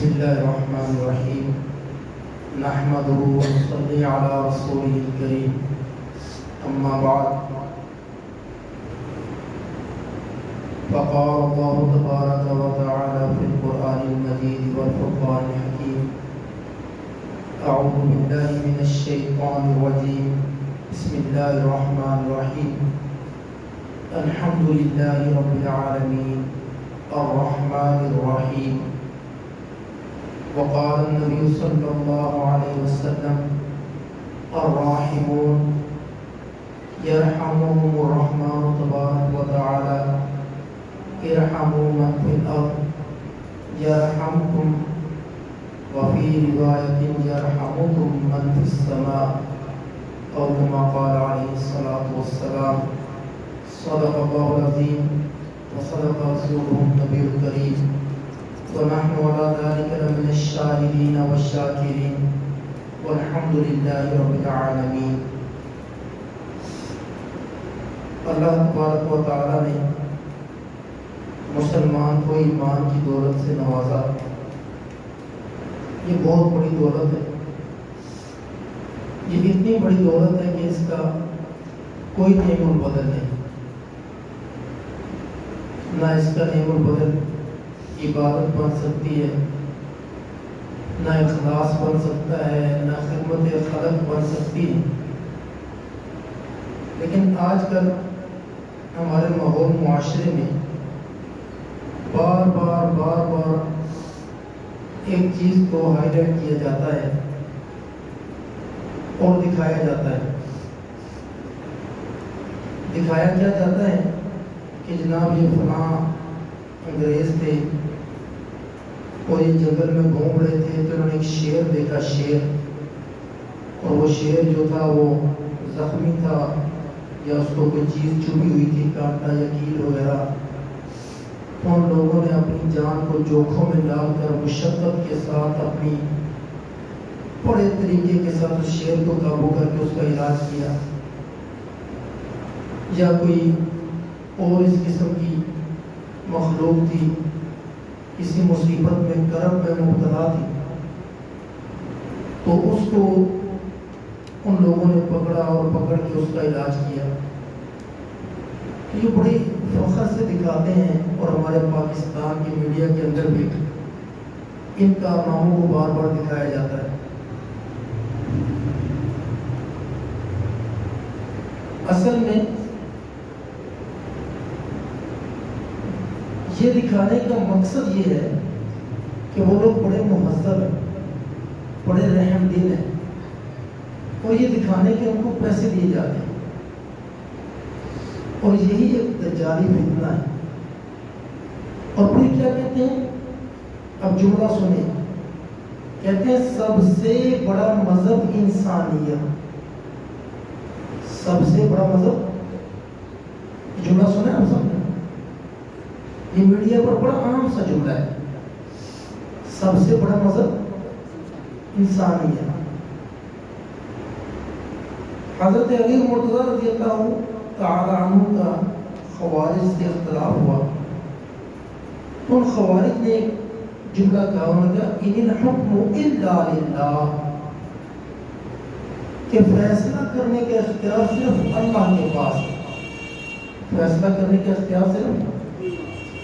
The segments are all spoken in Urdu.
بسم الله الرحمن الرحيم نحمده ونصلي على رسوله الكريم أما بعد فقال الله تبارك وتعالى في القرآن المجيد والفرقان الحكيم أعوذ بالله من الشيطان الرجيم بسم الله الرحمن الرحيم الحمد لله رب العالمين الرحمن الرحيم وقال النبي صلى الله عليه وسلم الراحمون يرحمهم الرحمن تبارك وتعالى ارحموا من في الأرض يرحمكم وفي رواية يرحمكم من في السماء أو كما قال عليه الصلاة والسلام صدق الله العظيم وصدق رسوله النبي الكريم ونحن على ذلك لمن الشاهدين والشاكرين والحمد لله رب العالمين۔ اللہ تبارک و تعالی نے مسلمان کو ایمان کی دولت سے نوازا۔ یہ بہت بڑی دولت ہے، یہ اتنی بڑی دولت ہے کہ اس کا کوئی نعم البدل نہیں، نہ اس کا نعم البدل عبادت بن سکتی ہے، نہ اخلاص بن سکتا ہے، نہ خدمت خلق بن سکتی ہے۔ لیکن آج کل ہمارے ماحول معاشرے میں بار بار ایک چیز کو ہائی لائٹ کیا جاتا ہے اور دکھایا جاتا ہے۔ دکھایا کیا جاتا ہے کہ جناب یہ فلاں انگریز تھے اور یہ جنگل میں گھوم رہے تھے تو انہوں نے ایک شیر دیکھا، شیر، اور وہ شیر جو تھا وہ زخمی تھا یا اس کو کوئی چیز چبھی ہوئی تھی، کانٹا یا کیل وغیرہ، تو ان لوگوں نے اپنی جان کو جوکھوں میں ڈال کر مشقت کے ساتھ اپنی بڑے طریقے کے ساتھ اس شیر کو قابو کر کے اس کا علاج کیا۔ یا کوئی اور اس قسم کی مخلوق تھی، کسی مصیبت میں کرب میں مبتلا تھی، تو اس کو ان لوگوں نے پکڑا اور پکڑ کے اس کا علاج کیا۔ یہ بڑی فخر سے دکھاتے ہیں اور ہمارے پاکستان کی میڈیا کے اندر بھی ان کارناموں کو بار بار دکھایا جاتا ہے۔ اصل میں یہ دکھانے کا مقصد یہ ہے کہ وہ لوگ بڑے مہذب ہیں، بڑے رحم دل ہیں، اور یہ دکھانے کے ان کو پیسے دیے جاتے ہیں، اور یہی ایک دجالی فتنہ ہے۔ اور پھر کیا کہتے ہیں؟ اب جملہ سنیں، کہتے ہیں سب سے بڑا مذہب انسانیت، سب سے بڑا مذہب، جملہ سنیں آپ سب نے، یہ میڈیا پر بڑا عام سا جملہ ہے، سب سے بڑا مذہب انسانیت۔ حضرت علی مرتضیٰ رضی اللہ تعالی عنہ کا خوارج سے اختلاف ہوا، ان خوارج نے ایک جملہ کہا، انہوں نے کہا ان الحکم الا للہ، کہ فیصلہ کرنے کا اختیار صرف اللہ کے پاس ہے، فیصلہ کرنے کا اختیار صرف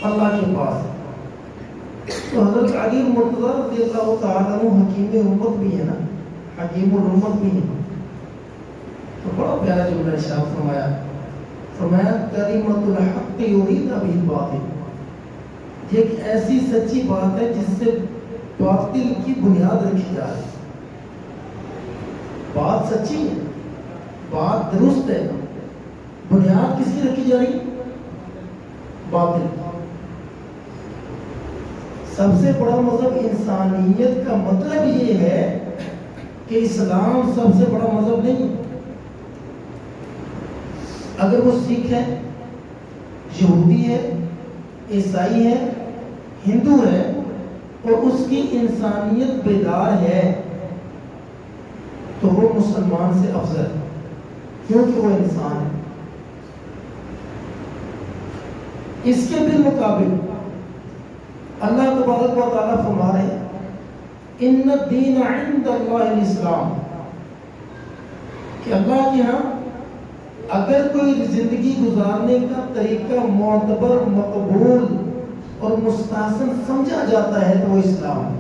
اللہ کے پاس ہے۔ تو حضرت علی مرتضیٰ رضی اللہ تعالیٰ عنہ حکیم امت بھی ہے نا، حکیم الامت بھی ہے، تو بڑا پیارا جملہ ارشاد فرمایا، فرمایا کلمۃ الحق یرید بہ الباطل، یہ ایک ایسی سچی بات ہے جس سے باطل کی بنیاد رکھی جا رہی ہے۔ بات سچی ہے، بات درست ہے، بنیاد کس کی رکھی جا رہی ہے؟ باطل۔ سب سے بڑا مذہب انسانیت کا مطلب یہ ہے کہ اسلام سب سے بڑا مذہب نہیں ہے۔ اگر وہ سکھ ہے، یہودی ہے، عیسائی ہے، ہندو ہے، اور اس کی انسانیت بیدار ہے، تو وہ مسلمان سے افضل ہے، کیونکہ وہ انسان ہے۔ اس کے بالمقابل اللہ تبارک و تعالیٰ فرما رہے ہیں ان الدین عند اللہ الاسلام، کہ اللہ کے ہاں اگر کوئی زندگی گزارنے کا طریقہ معتبر، مقبول اور مستحسن سمجھا جاتا ہے تو وہ اسلام ہے۔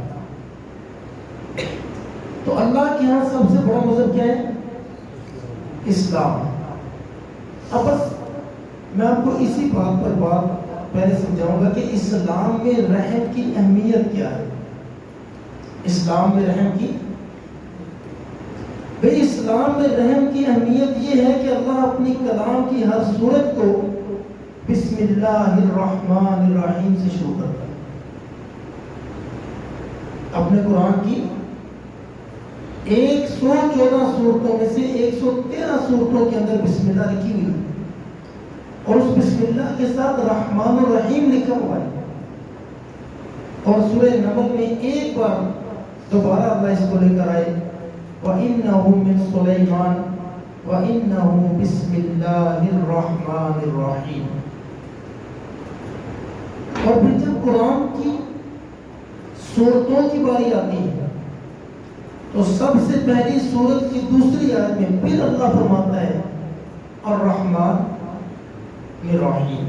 تو اللہ کے ہاں سب سے بڑا مذہب کیا ہے؟ اسلام۔ اب بس میں آپ کو اسی بات پر بات پہلے سمجھاؤں گا کہ اسلام میں رحم کی اہمیت کیا ہے۔ اسلام میں رحم کی بھئی اسلام میں رحم کی اہمیت یہ ہے کہ اللہ اپنی کلام کی ہر صورت کو بسم اللہ الرحمن الرحیم سے شروع کرتا ہے۔ اپنے قرآن کی 114 صورتوں میں سے 113 صورتوں کے اندر بسم اللہ لکھی ہوئی ہے، اور اس بسم اللہ کے ساتھ رحمان الرحیم لکھا ہوا ہے۔ اور سورہ نمل میں ایک بار دوبارہ اللہ اس کو لے کر آئے، وَإِنَّهُ مِن سُلَيْمَانَ وَإِنَّهُ بِسْمِ اللَّهِ الرَّحْمَنِ الرَّحِيمِ۔ اور پھر جب قرآن کی سورتوں کی باری آتی ہے تو سب سے پہلی سورت کی دوسری آیت میں پھر اللہ فرماتا ہے الرحمن الرحیم۔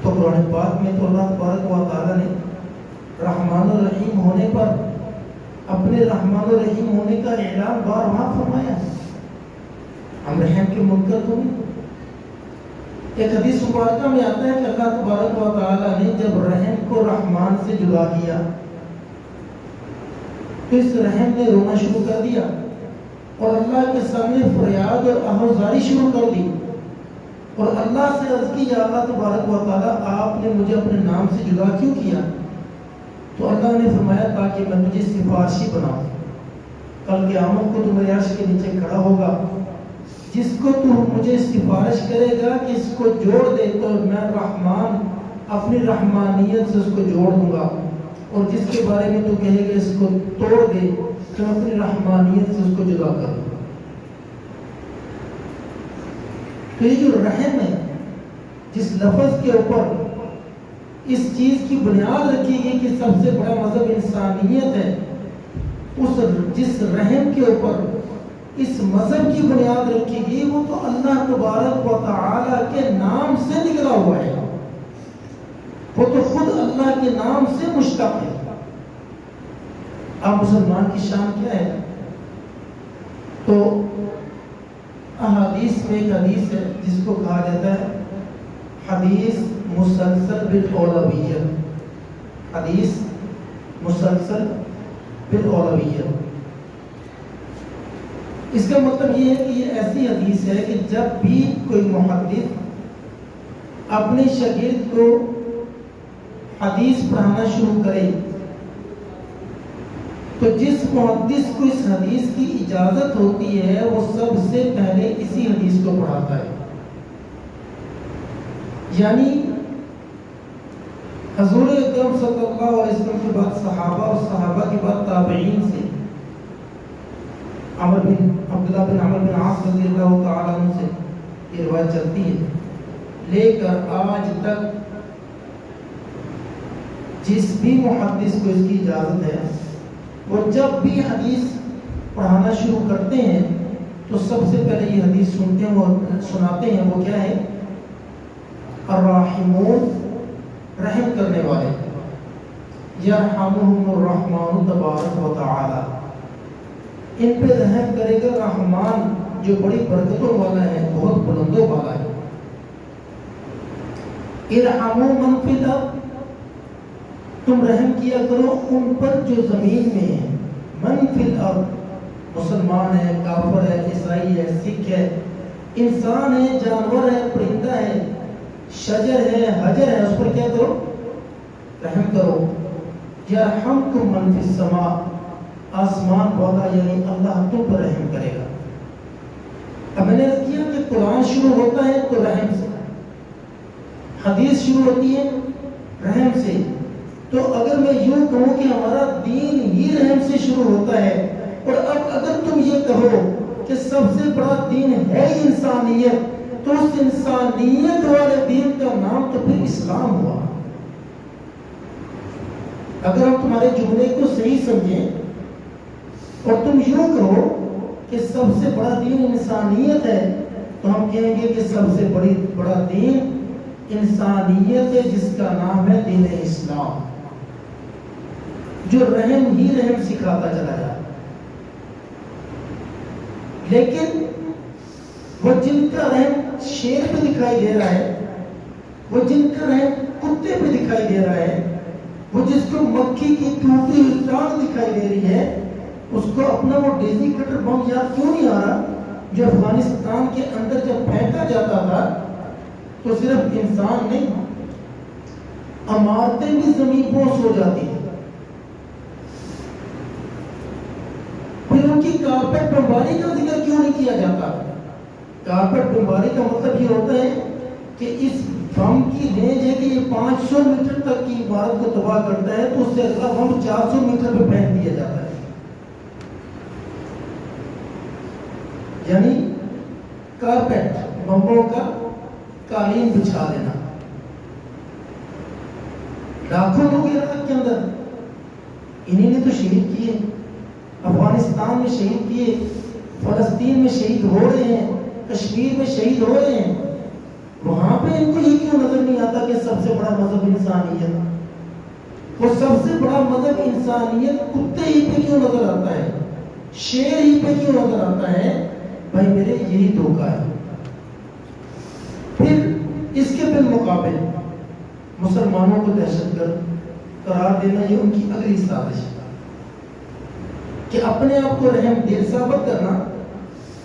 تو قرآن پاک میں تو اللہ تبارک و تعالیٰ نے رحمان الرحیم ہونے پر اپنے رحمان الرحیم ہونے کا اعلان بار بار فرمایا ہے۔ ہم رحم کے منکر تو نہیں۔ ایک حدیث مبارکہ میں آتا ہے کہ اللہ تبارک و تعالیٰ نے جب رحم کو رحمان سے جدا کیا تو اس رحم نے رونا شروع کر دیا اور اللہ کے سامنے فریاد اور آہوزاری شروع کر دی، اور اللہ سے عرض کی یا اللہ تبارک و تعالیٰ آپ نے مجھے اپنے نام سے جدا کیوں کیا؟ تو اللہ نے فرمایا تاکہ میں تجھے سفارشی بناؤں، کل قیامت کو تو میرے عرش کے نیچے کھڑا ہوگا، جس کو تو مجھے سفارش کرے گا کہ اس کو جوڑ دے تو میں رحمان اپنی رحمانیت سے اس کو جوڑ دوں گا، اور جس کے بارے میں تو کہے گا اس کو توڑ دے تو میں اپنی رحمانیت سے اس کو جدا کر دوں گا۔ تو یہ جو رحم ہے، جس لفظ کے اوپر اس چیز کی بنیاد رکھی گئی کہ سب سے بڑا مذہب انسانیت ہے، اس جس رحم کے اوپر اس مذہب کی بنیاد رکھی گئی وہ تو اللہ تبارک و تعالی کے نام سے نکلا ہوا ہے، وہ تو خود اللہ کے نام سے مشتق ہے۔ اب مسلمان کی شان کیا ہے؟ تو احادیث میں ایک حدیث ہے جس کو کہا جاتا ہے حدیث مسلسل بالاولویت، حدیث مسلسل بالاولویت۔ اس کا مطلب یہ ہے کہ یہ ایسی حدیث ہے کہ جب بھی کوئی محدث اپنے شاگرد کو حدیث پڑھانا شروع کرے تو جس محدث کو اس حدیث کی اجازت ہوتی ہے وہ سب سے پہلے اسی حدیث کو پڑھاتا ہے۔ یعنی حضور اکرم صلی اللہ علیہ وسلم کے بعد صحابہ اور صحابہ کے بعد تابعین سے عبداللہ بن عمر بن عاص رضی اللہ تعالیٰ عنہ سے یہ روایت چلتی ہے لے کر آج تک جس بھی محدث کو اس کی اجازت ہے وہ جب بھی حدیث پڑھانا شروع کرتے ہیں تو سب سے پہلے یہ حدیث سنتے ہیں اور سناتے ہیں، وہ کیا ہے؟ الراحمون، رحم کرنے والے، یرحمہم الرحمن تبارک و تعالی، ان پہ رحم کرے گا رحمان جو بڑی برکتوں والا ہے، بہت بلندوں والا ہے۔ ارحموا من فی الارض، تم رحم کیا کرو ان پر جو زمین میں ہیں، من فی الارض، مسلمان ہے، کافر ہے، عیسائی ہے، سکھ ہے، انسان ہے، جانور ہے، پرندہ ہے، شجر ہے، حجر ہے، اس پر کیا کرو؟ رحم کرو۔ یرحمکم من فی السماء، آسمان والا یعنی اللہ تم پر رحم کرے گا۔ اب میں نے عرض کیا کہ قرآن شروع ہوتا ہے تو رحم سے، حدیث شروع ہوتی ہے رحم سے، تو اگر میں یوں کہوں کہ ہمارا دین ہی رحم سے شروع ہوتا ہے، اور اب اگر تم یہ کہو کہ سب سے بڑا دین ہے انسانیت، تو اس انسانیت والے دین کا نام تو پھر اسلام ہوا۔ اگر ہم تمہارے جملے کو صحیح سمجھیں اور تم یوں کہو کہ سب سے بڑا دین انسانیت ہے، تو ہم کہیں گے کہ سب سے بڑا دین انسانیت ہے، جس کا نام ہے دین اسلام، جو رحم ہی رحم سکھاتا چلا جائے۔ لیکن وہ جن کا رحم شیر پہ دکھائی دے رہا ہے، وہ جن کا رحم کتے پہ دکھائی دے رہا ہے، وہ جس کو مکھی کی ٹوٹی ہوئی ٹانگ دکھائی دے رہی ہے، اس کو اپنا وہ ڈیزی کٹر بم یاد کیوں نہیں آ رہا جو افغانستان کے اندر جب پھینکا جاتا تھا تو صرف انسان نہیں، عمارتیں بھی زمین بوس ہو جاتی ہیں۔ پھر ان کی کارپیٹ بمباری کا ذکر کیوں نہیں کیا جاتا؟ کارپیٹ بمباری کا مطلب یہ ہوتا ہے کہ اس بم کی رینج ہے کہ یہ 500 میٹر تک کی عمارت کو تباہ کرتا ہے، تو اس سے اگلا بم 400 میٹر پہ پھینک دیا جاتا ہے۔ یعنی کارپیٹ بمبوں کا قالین بچھا دینا۔ لاکھوں لوگ عراق کے اندر، انہی نے تو شہید کیے، افغانستان میں شہید کیے، فلسطین میں شہید ہو رہے ہیں، کشمیر میں شہید ہو رہے ہیں۔ وہاں پہ ان کو یہ کیوں نظر نہیں آتا کہ سب سے بڑا مذہب انسانیت، وہ سب سے بڑا مذہب انسانیت کتے ہی پہ کیوں نظر آتا ہے، شیر ہی پہ کیوں نظر آتا ہے؟ بھائی میرے یہی دھوکہ ہے۔ پھر اس کے بالمقابل مسلمانوں کو دہشت گرد قرار دینا، یہ ان کی اگلی سازش ہے کہ اپنے آپ کو رحم دل ثابت کرنا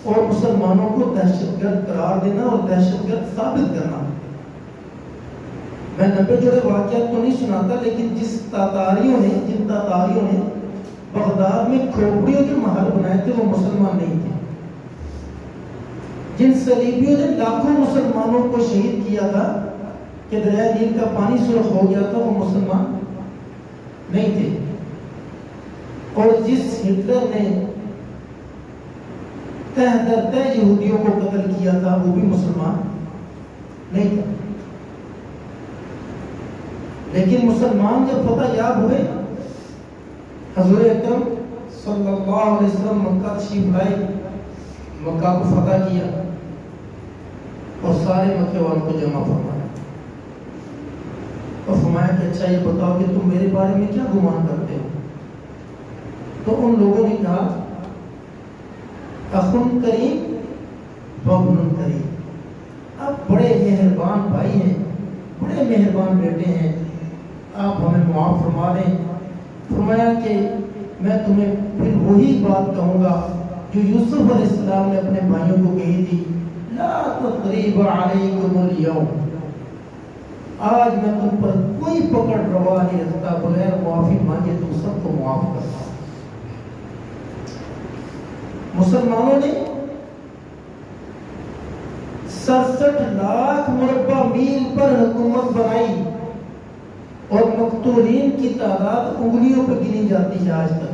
اور مسلمانوں کو دہشت گرد قرار دینا اور دہشت گرد ثابت کرنا۔ میں 90 جوڑے واقعات تو نہیں سناتا، لیکن جن تاتاریوں نے بغداد میں کھوپڑیوں کے محل بنائے تھے وہ مسلمان نہیں تھے۔ جن صلیبیوں نے لاکھوں مسلمانوں کو شہید کیا تھا کہ دریائے نیل کا پانی سرخ ہو گیا تھا، وہ مسلمان نہیں تھے۔ اور جس ہٹلر نے تہ در تہ یہودیوں کو قتل کیا تھا، وہ بھی مسلمان نہیں تھا۔ لیکن مسلمان جب فتح یاب ہوئے، حضور اکرم صلی اللہ علیہ وسلم مکہ تشریف لائے، مکہ کو فتح کیا اور سارے مکے والوں کو جمع فرمایا اور فرمایا کہ اچھا یہ بتاؤ کہ تم میرے بارے میں کیا گمان کرتے ہو؟ تو ان لوگوں نے کہا اخن کریم وابن کریم، آپ بڑے مہربان بھائی ہیں، بڑے مہربان بیٹے ہیں، آپ ہمیں معاف فرما دیں۔ فرمایا کہ میں تمہیں پھر وہی بات کہوں گا جو یوسف علیہ السلام نے اپنے بھائیوں کو کہی تھی، لا تثریب علیکم اليوم، آج میں تم پر کوئی پکڑ روا نہیں رکھتا، بغیر معافی مانگے تم سب کو معاف کرتا ہوں۔ مسلمانوں نے 67 لاکھ مربع میل پر حکومت بنائی اور مقتولین کی تعداد انگلیوں پہ گنی جاتی ہے آج تک،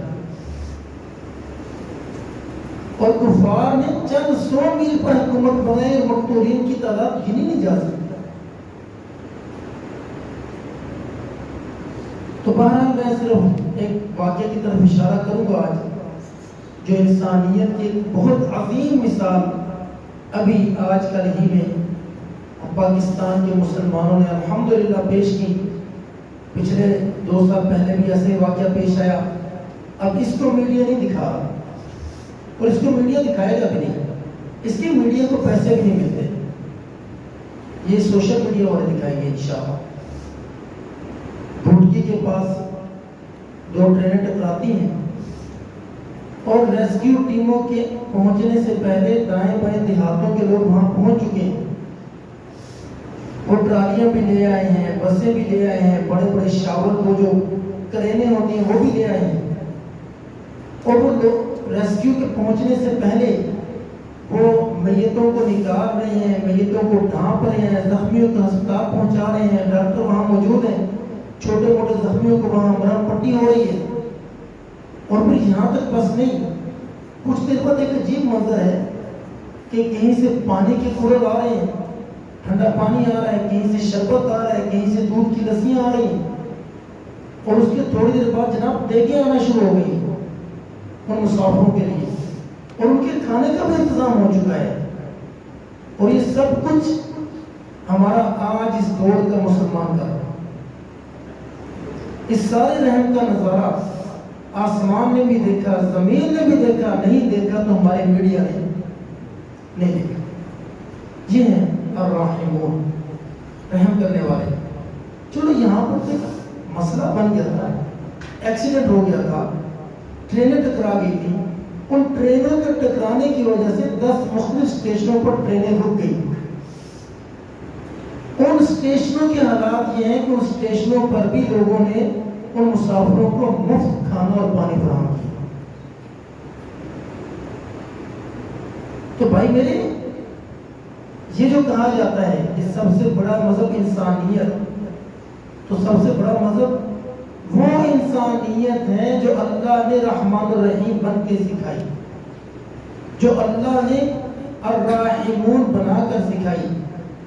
اور کفار نے چند 100 میل پر حکومت بنائی اور مقتولین کی تعداد گنی نہیں جا سکتی۔ تو بہرحال میں صرف ایک واقعہ کی طرف اشارہ کروں گا آج، جو انسانیت کی بہت عظیم مثال ابھی آج کل ہی میں پاکستان کے مسلمانوں نے الحمدللہ پیش کی۔ پچھلے 2 سال پہلے بھی ایسے واقعہ پیش آیا، اب اس کو میڈیا نہیں دکھا رہا اور اس کو میڈیا دکھائے گا بھی نہیں، اس کی میڈیا کو پیسے بھی نہیں ملتے، یہ سوشل میڈیا والے دکھائیں گے انشاءاللہ۔ بھوٹکی کے پاس 2 ٹرینیں ٹکراتی ہیں اور ریسکیو ٹیموں کے پہنچنے سے پہلے دائیں بائیں دیہاتوں کے لوگ وہاں پہنچ چکے ہیں، وہ ٹرالیاں بھی لے آئے ہیں، بسیں بھی لے آئے ہیں، بڑے بڑے شاور وہ جو کرینے ہوتی ہیں وہ بھی لے آئے ہیں، اور وہ لوگ ریسکیو کے پہنچنے سے پہلے وہ میتوں کو نکال رہے ہیں، میتوں کو ڈھانپ رہے ہیں، زخمیوں کو ہسپتال پہنچا رہے ہیں، ڈاکٹر وہاں موجود ہیں، چھوٹے موٹے زخمیوں کو وہاں مرہم پٹی ہو رہی ہے۔ اور پھر یہاں تک بس نہیں، کچھ دیر بعد ایک عجیب منظر ہے کہ کہیں سے پانی کے کورل آ رہے ہیں، ٹھنڈا پانی آ رہا ہے، کہیں سے شربت آ رہا ہے، کہیں سے دودھ کی لسیاں آ رہی ہیں، اور اس کے تھوڑی دیر بعد جناب دیگیں آنا شروع ہو گئی ان مسافروں کے لیے، اور ان کے کھانے کا بھی انتظام ہو چکا ہے۔ اور یہ سب کچھ ہمارا آج اس دور کا مسلمان کا، اس سارے رحم کا نظارہ آسمان نے بھی دیکھا، زمین نے بھی دیکھا، نہیں دیکھا تو ہمارے میڈیا نے نہیں دیکھا۔ یہ ہیں الراحمون، رحم کرنے والے۔ چلو یہاں پر ایک مسئلہ بن گیا تھا، ایکسیڈنٹ ہو گیا تھا، ٹرینیں ٹکرا گئی تھی، ان ٹرینوں کے ٹکرانے کی وجہ سے 10 مختلف اسٹیشنوں پر ٹرینیں رک گئی۔ ان اسٹیشنوں کے حالات یہ ہیں کہ ان اسٹیشنوں پر بھی لوگوں نے ان مسافروں کو مفت کھانا اور پانی فراہم کیا۔ تو بھائی میرے، یہ جو کہا جاتا ہے کہ سب سے بڑا مذہب انسانیت، تو سب سے بڑا مذہب وہ انسانیت ہے جو اللہ نے رحمان الرحیم بن کے سکھائی، جو اللہ نے الراحمون بنا کر سکھائی،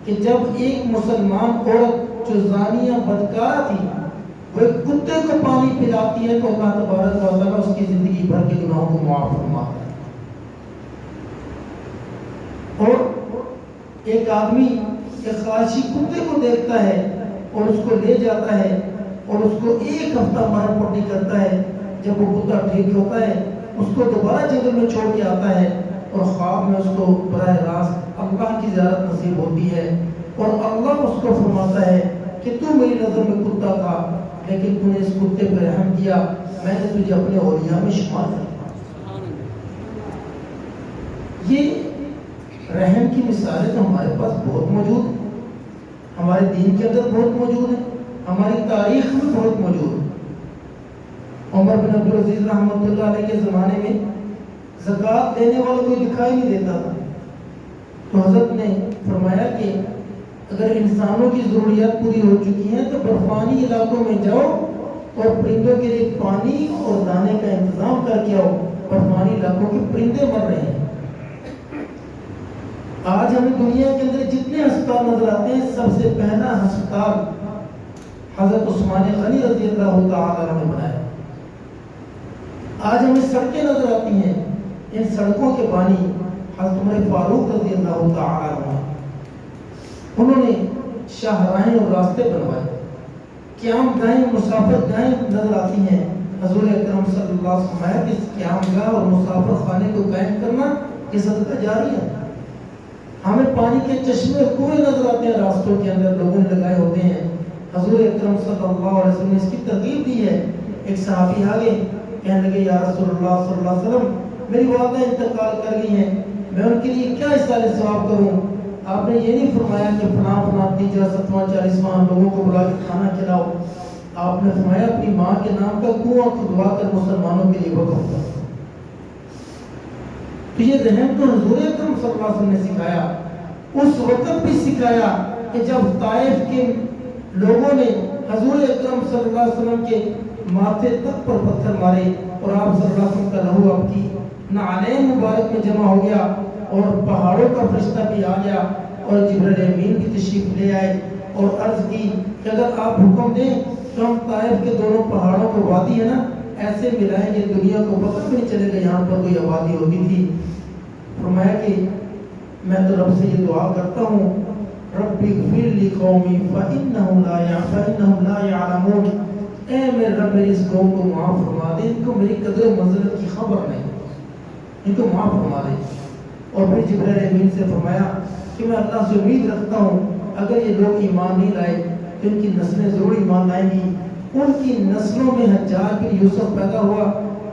کہ جب ایک مسلمان عورت جو زانیہ بدکارہ تھی وہ ایک کتے کو پانی پلاتی ہے تو اللہ تبارک و تعالیٰ اس کی زندگی بھر کے گناہوں کو معاف فرماتا ہے۔ اور ایک آدمی ایک خارشی کتے کو دیکھتا ہے اور اس کو لے جاتا ہے اور اس کو 1 ہفتہ مرہم پٹی کرتا ہے، جب وہ کتا ٹھیک ہوتا ہے اس کو دوبارہ جنگل میں چھوڑ کے آتا ہے، اور خواب میں اس کو براہ راست اللہ کی زیارت نصیب ہوتی ہے، اور اللہ اس کو فرماتا ہے کہ تو میری نظر میں کتا تھا لیکن تو نے اس کتے پر رحم کیا، میں نے تجھے اپنے اولیاء میں شمار کیا۔ یہ رحم کی مثالیں تو ہمارے پاس بہت موجود ہیں، ہمارے دین کے اندر بہت موجود ہیں، ہماری تاریخ میں بہت موجود ہے۔ عمر بن عبدالعزیز رحمۃ اللہ علیہ کے زمانے میں زکوٰۃ دینے والا کوئی دکھائی نہیں دیتا تھا، تو حضرت نے فرمایا کہ اگر انسانوں کی ضروریات پوری ہو چکی ہیں تو برفانی علاقوں میں جاؤ اور پرندوں کے لیے پانی اور دانے کا انتظام کر کے آؤ، برفانی علاقوں کے پرندے مر رہے ہیں۔ آج ہمیں دنیا کے اندر جتنے ہسپتال نظر آتے ہیں، سب سے پہلا ہسپتال حضرت عثمان غنی رضی اللہ تعالیٰ عنہ نے بنایا۔ آج ہمیں سڑکیں نظر آتی ہیں، ان سڑکوں کے بانی حضرت عمر فاروق رضی اللہ تعالیٰ عنہ، انہوں نے شاہراہیں اور راستے بنوائے، قیام گاہیں مسافر گاہیں نظر آتی ہیں۔ حضور اکرم صلی اللہ علیہ وسلم کہ قیام گاہ اور مسافر خانے کو قائم کرنا یہ صدقہ جاری ہے۔ ہمیں پانی کے چشمے کنویں نظر آتے ہیں، راستوں کے اندر لوگوں نے لگائے ہوتے ہیں۔ حضور اکرم صلی اللہ علیہ وسلم نے اس کی ترغیب دی ہے۔ ایک صحابی آگے کہنے لگے یا رسول اللہ صلی اللہ علیہ وسلم، میری والدہ انتقال کر گئی ہیں، میں ان کے لیے کیا اصالہ ثواب کروں؟ آپ نے یہ نہیں فرمایا کہ فلاں فلاں 30 70 40 لوگوں کو بلا کے کھانا کھلاؤ، آپ نے فرمایا اپنی ماں کے نام کا کنواں کھدوا کر مسلمانوں کے لیے وقف کرو۔ تو یہ رحم تو حضور اکرم صلی اللہ علیہ وسلم نے سکھایا، اس وقت بھی سکھایا کہ جب طائف کے لوگوں نے حضور اکرم صلی اللہ علیہ وسلم کے ماتھے تک پر پتھر مارے اور آپ صلی اللہ علیہ وسلم کا لہو آپ کی نعلین مبارک میں جمع ہو گیا، اور پہاڑوں کا فرشتہ بھی آ گیا اور جبرائیل امین بھی تشریف لے آئے اور عرض کی کہ اگر آپ حکم دیں تو ہم طائف کے دونوں پہاڑوں کو وادی ہے نا ایسے ملائیں گے دنیا کو پتہ بھی نہیں چلے گا یہاں پر کوئی آبادی ہوتی تھی۔ فرمایا کہ میں تو رب سے یہ دعا کرتا ہوں رب اغفر لی قومی فإنہم لا یعلمون، اے میرے رب میری اس قوم کو معاف فرما دے، ان کو میری قدر و منزلت کی خبر نہیں، ان کو معاف فرما دے۔ اور پھر جبرائیل امین سے فرمایا کہ میں اللہ سے امید رکھتا ہوں اگر یہ لوگ ایمان نہیں لائے تو ان کی نسلیں ضرور ایمان لائیں گی۔ ان کی نسلوں میں حجاج بن یوسف پیدا ہوا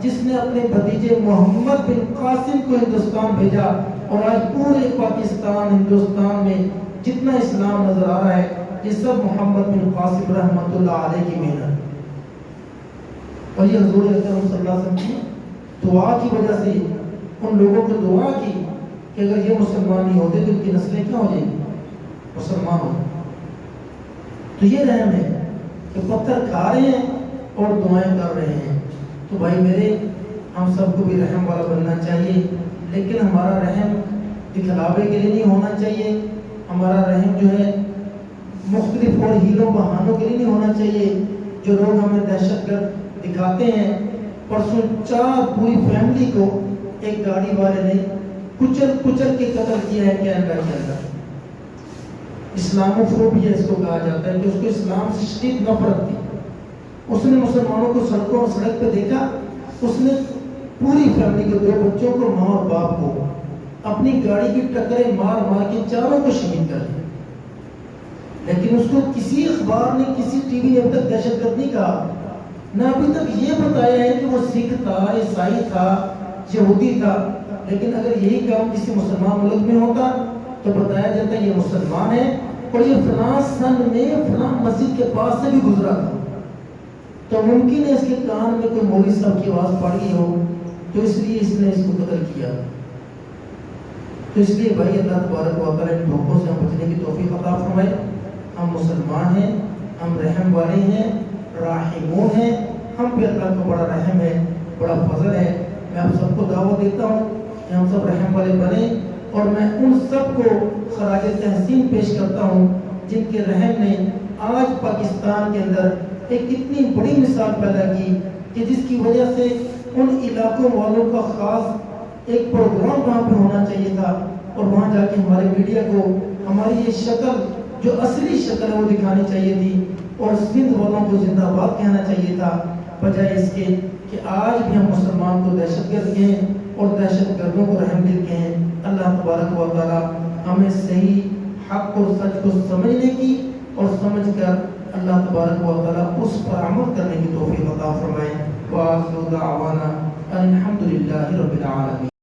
جس نے اپنے بھتیجے محمد بن قاسم کو ہندوستان بھیجا، اور آج پورے پاکستان ہندوستان میں جتنا اسلام نظر آ رہا ہے یہ سب محمد بن قاسم رحمۃ اللہ علیہ کی محنت، اور یہ حضور اکرم صلی اللہ علیہ وسلم کی دعا کی وجہ سے ان لوگوں کو دعا کی کہ اگر یہ مسلمان نہیں ہوتے تو ان کی نسلیں کیا ہو جائیں گی؟ مسلمان ہو۔ تو یہ رحم ہے کہ پتھر کھا رہے ہیں اور دعائیں کر رہے ہیں۔ تو بھائی میرے، ہم سب کو بھی رحم والا بننا چاہیے، لیکن ہمارا رحم دکھلاوے کے لیے نہیں ہونا چاہیے، ہمارا رحم جو ہے مختلف اور ہیلوں بہانوں کے لیے نہیں ہونا چاہیے۔ جو لوگ ہمیں دہشت گرد دکھاتے ہیں، پرسوں 4 پوری فیملی کو ایک گاڑی والے نے کچل کے قتل کیا ہے کینیڈا کے اندر۔ اسلاموفوبیا اس کو کہا جاتا ہے کہ اس کو اسلام سے شدید نفرت تھی۔ اس نے مسلمانوں کو سڑکوں اور سڑک پہ دیکھا، اس نے پوری فیملی کو، 2 بچوں کو، ماں اور باپ کو اپنی گاڑی کی ٹکریں مار مار کے 4 کو شہید کر دیا۔ لیکن اس کو کسی اخبار نے، کسی ٹی وی نے اب تک دہشت گرد نہیں کہا، نہ ابھی تک یہ بتایا ہے کہ وہ سکھ تھا، عیسائی تھا، یہودی تھا۔ لیکن اگر یہی کام کسی مسلمان ملک میں ہوتا تو بتایا جاتا ہے یہ مسلمان ہے اور یہ فلاں سن میں فلاں مسجد کے پاس سے بھی گزرا تھا، تو ممکن ہے اس کے کان میں کوئی مولوی صاحب کی آواز پڑ گئی ہو، تو اس لیے اس نے اس کو قتل کیا۔ تو اس لیے بھائی اللہ تبارک و تعالیٰ ان دھوکوں سے ہم بچنے کی توفیق عطا فرمائے۔ ہم مسلمان ہیں، ہم رحم والے ہیں، راحمون ہیں، ہم پہ اللہ کا بڑا رحم ہے، بڑا فضل ہے۔ میں آپ سب کو دعوت دیتا ہوں کہ ہم سب رحم والے بنیں، اور میں ان سب کو خراج تحسین پیش کرتا ہوں جن کے رحم نے آج پاکستان کے اندر ایک اتنی بڑی مثال پیدا کی کہ جس کی وجہ سے ان علاقوں والوں کا خاص ایک پروگرام وہاں پہ ہونا چاہیے تھا، اور وہاں جا کے ہمارے میڈیا کو ہماری یہ شکل جو اصلی شکل ہے وہ دکھانی چاہیے تھی، اور سندھ والوں کو زندہ باد کہنا چاہیے تھا، بجائے اس کے کہ آج بھی ہم مسلمان کو دہشت گرد کہیں اور دہشت گردوں کو رحم دل کہیں۔ اللہ تبارک و تعالی ہمیں صحیح حق اور سچ کو سمجھنے کی اور سمجھ کر اللہ تبارک و تعالی اس پر عمل کرنے کی توفیق عطا فرمائے۔ وآخر دعوانا الحمدللہ رب العالمین۔